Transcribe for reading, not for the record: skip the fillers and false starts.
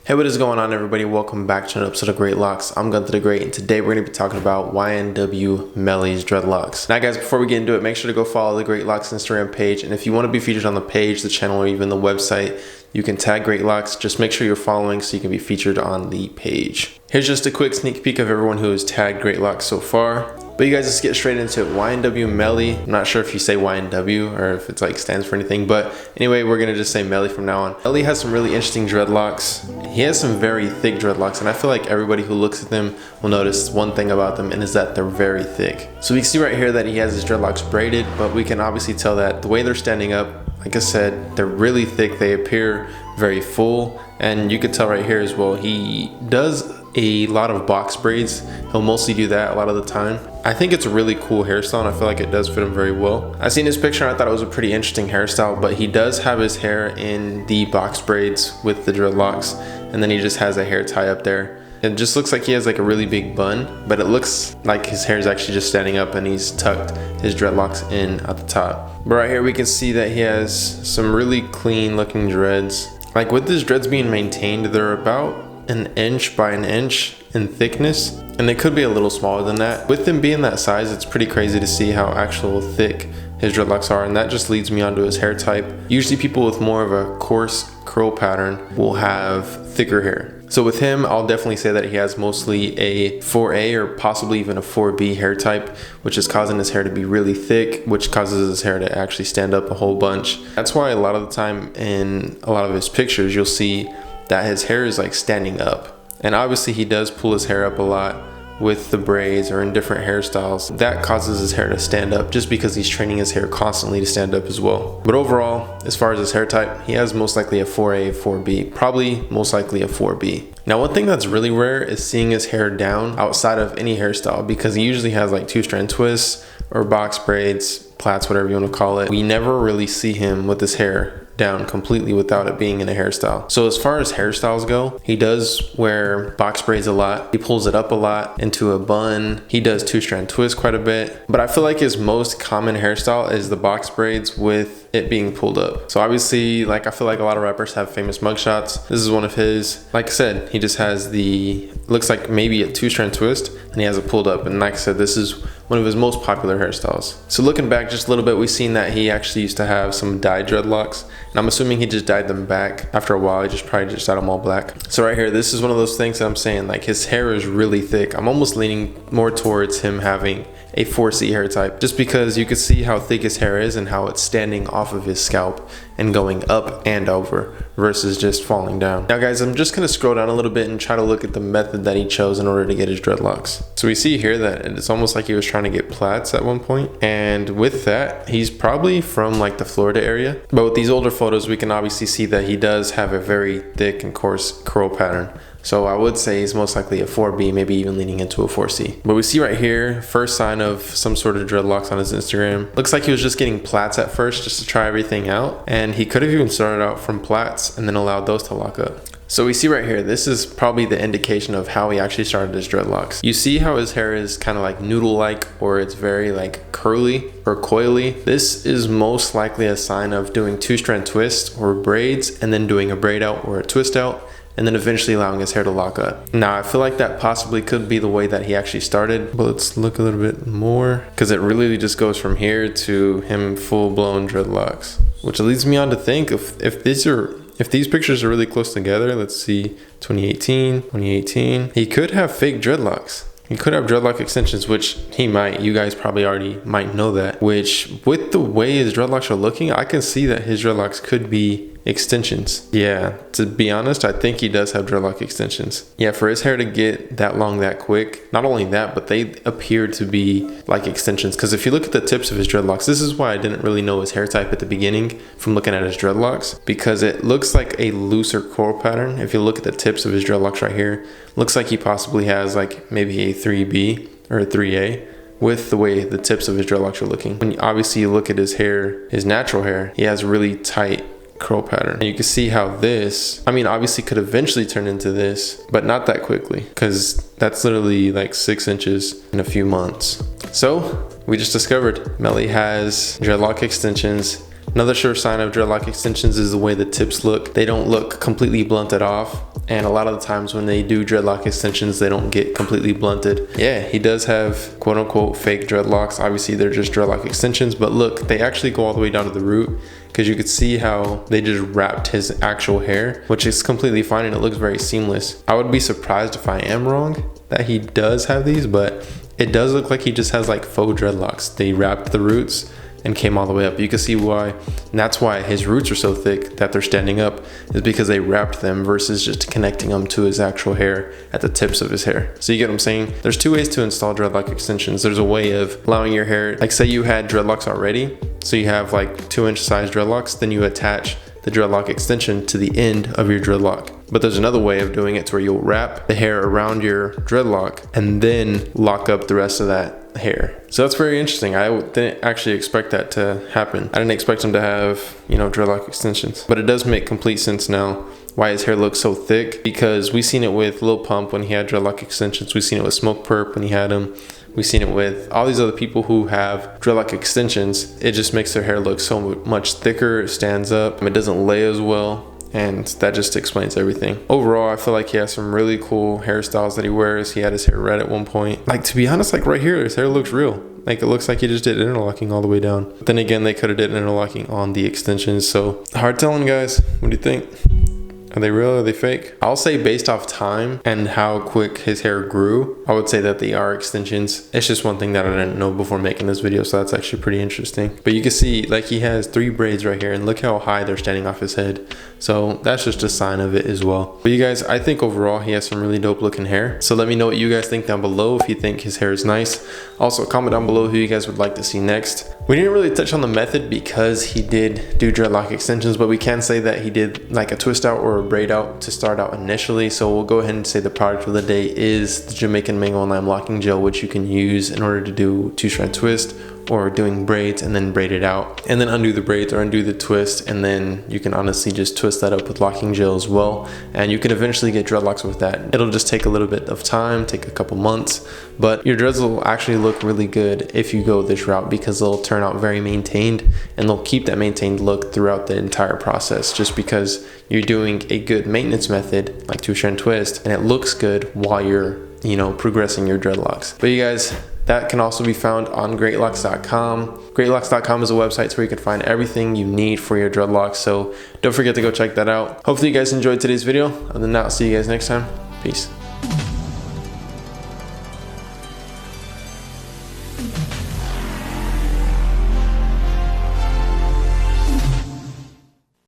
Hey, what is going on, everybody? Welcome back to an episode of Dreadlocks. I'm Gunther the Great, and today we're going to be talking about YNW Melly's Dreadlocks. Now guys, before we get into it, make sure to go follow the Dreadlocks Instagram page, and if you want to be featured on the page, the channel, or even the website, you can tag Dreadlocks. Just make sure you're following so you can be featured on the page. Here's just a quick sneak peek of everyone who has tagged Dreadlocks so far. But you guys, let's get straight into it. YNW Melly. I'm not sure if you say YNW or if it's like stands for anything, but anyway, we're gonna just say Melly from now on. Melly has some really interesting dreadlocks. He has some very thick dreadlocks, and I feel like everybody who looks at them will notice one thing about them, and is that they're very thick. So we can see right here that he has his dreadlocks braided, but we can obviously tell that the way they're standing up, like I said, they're really thick. They appear very full, and you can tell right here as well, he does a lot of box braids. He'll mostly do that a lot of the time. I think it's a really cool hairstyle, and I feel like it does fit him very well. I seen his picture and I thought it was a pretty interesting hairstyle, but he does have his hair in the box braids with the dreadlocks, and then he just has a hair tie up there. It just looks like he has like a really big bun, but it looks like his hair is actually just standing up and he's tucked his dreadlocks in at the top. But right here we can see that he has some really clean looking dreads. Like with his dreads being maintained, they're about an inch by an inch in thickness, and they could be a little smaller than that. With them being that size, it's pretty crazy to see how actual thick his dreadlocks are, and that just leads me on to his hair type. Usually people with more of a coarse curl pattern will have thicker hair. So with him, I'll definitely say that he has mostly a 4A or possibly even a 4B hair type, which is causing his hair to be really thick, which causes his hair to actually stand up a whole bunch. That's why a lot of the time in a lot of his pictures, you'll see that his hair is like standing up. And obviously he does pull his hair up a lot with the braids or in different hairstyles. That causes his hair to stand up just because he's training his hair constantly to stand up as well. But overall, as far as his hair type, he has most likely a 4A, 4B, probably most likely a 4B. Now, one thing that's really rare is seeing his hair down outside of any hairstyle, because he usually has like 2-strand twists or box braids, plaits, whatever you want to call it. We never really see him with his hair down completely without it being in a hairstyle. So as far as hairstyles go, he does wear box braids a lot. He pulls it up a lot into a bun. He does 2-strand twists quite a bit, but I feel like his most common hairstyle is the box braids with it being pulled up. So obviously, like, I feel like a lot of rappers have famous mugshots. This is one of his. Like I said, he just has the, looks like maybe a 2-strand twist, and he has it pulled up. And like I said, this is one of his most popular hairstyles. So looking back just a little bit, we've seen that he actually used to have some dyed dreadlocks, and I'm assuming he just dyed them back after a while. He just probably just dyed them all black. So right here, this is one of those things that I'm saying, like, his hair is really thick. I'm almost leaning more towards him having a 4C hair type, just because you can see how thick his hair is and how it's standing off of his scalp and going up and over versus just falling down. Now guys, I'm just gonna scroll down a little bit and try to look at the method that he chose in order to get his dreadlocks. So we see here that it's almost like he was trying to get plaits at one point, and with that, he's probably from like the Florida area. But with these older photos, we can obviously see that he does have a very thick and coarse curl pattern. So I would say he's most likely a 4B, maybe even leaning into a 4C. But we see right here, first sign of some sort of dreadlocks on his Instagram. Looks like he was just getting plaits at first just to try everything out. And he could have even started out from plaits and then allowed those to lock up. So we see right here, this is probably the indication of how he actually started his dreadlocks. You see how his hair is kind of like noodle-like, or it's very like curly or coily. This is most likely a sign of doing 2-strand twists or braids, and then doing a braid out or a twist out, and then eventually allowing his hair to lock up. Now, I feel like that possibly could be the way that he actually started, but let's look a little bit more, because it really just goes from here to him full-blown dreadlocks, which leads me on to think if these pictures are really close together. Let's see, 2018, he could have fake dreadlocks. He could have dreadlock extensions, which he might. You guys probably already might know that, which with the way his dreadlocks are looking, I can see that his dreadlocks could be extensions. Yeah, to be honest, I think he does have dreadlock extensions. Yeah, for his hair to get that long that quick, not only that, but they appear to be like extensions. Because if you look at the tips of his dreadlocks, this is why I didn't really know his hair type at the beginning from looking at his dreadlocks, because it looks like a looser curl pattern. If you look at the tips of his dreadlocks right here, looks like he possibly has like maybe a 3B or a 3A. With the way the tips of his dreadlocks are looking. When obviously you look at his hair, his natural hair, he has really tight curl pattern. And you can see how this, I mean, obviously could eventually turn into this, but not that quickly, because that's literally like 6 inches in a few months. So we just discovered Melly has dreadlock extensions. Another sure sign of dreadlock extensions is the way the tips look. They don't look completely blunted off. And a lot of the times when they do dreadlock extensions, they don't get completely blunted. Yeah, he does have quote unquote fake dreadlocks. Obviously they're just dreadlock extensions, but look, they actually go all the way down to the root, because you could see how they just wrapped his actual hair, which is completely fine and it looks very seamless. I would be surprised if I am wrong that he does have these, but it does look like he just has like faux dreadlocks. They wrapped the roots and came all the way up. You can see why, and that's why his roots are so thick that they're standing up, is because they wrapped them versus just connecting them to his actual hair at the tips of his hair. So you get what I'm saying? There's two ways to install dreadlock extensions. There's a way of allowing your hair, like say you had dreadlocks already, so you have like 2-inch size dreadlocks, then you attach the dreadlock extension to the end of your dreadlock. But there's another way of doing it to where you'll wrap the hair around your dreadlock and then lock up the rest of that hair. So that's very interesting. I didn't actually expect that to happen. I didn't expect him to have, you know, dreadlock extensions. But it does make complete sense now why his hair looks so thick, because we've seen it with Lil Pump when he had dreadlock extensions. We've seen it with Smoke Perp when he had them. We've seen it with all these other people who have dreadlock extensions. It just makes their hair look so much thicker. It stands up. It doesn't lay as well. And that just explains everything. Overall, I feel like he has some really cool hairstyles that he wears. He had his hair red at one point. Like, to be honest, like right here, his hair looks real. Like, it looks like he just did interlocking all the way down. But then again, they could have did interlocking on the extensions. So hard telling, guys. What do you think? Are they real? Are they fake? I'll say based off time and how quick his hair grew, I would say that they are extensions. It's just one thing that I didn't know before making this video, so that's actually pretty interesting. But you can see, like, he has 3 braids right here, and look how high they're standing off his head. So that's just a sign of it as well. But you guys, I think overall he has some really dope looking hair. So let me know what you guys think down below, if you think his hair is nice. Also, comment down below who you guys would like to see next. We didn't really touch on the method because he did do dreadlock extensions, but we can say that he did like a twist out or a braid out to start out initially. So we'll go ahead and say the product of the day is the Jamaican Mango and Lime Locking Gel, which you can use in order to do 2-strand twist, or doing braids and then braid it out and then undo the braids or undo the twist, and then you can honestly just twist that up with locking gel as well, and you can eventually get dreadlocks with that. It'll just take a little bit of time, take a couple months, but your dreads will actually look really good if you go this route, because they'll turn out very maintained and they'll keep that maintained look throughout the entire process, just because you're doing a good maintenance method like 2-strand twist and it looks good while you're, you know, progressing your dreadlocks. But you guys, that can also be found on greatlocks.com. Greatlocks.com is a website where you can find everything you need for your dreadlocks, so don't forget to go check that out. Hopefully you guys enjoyed today's video. Other than that, I'll see you guys next time. Peace.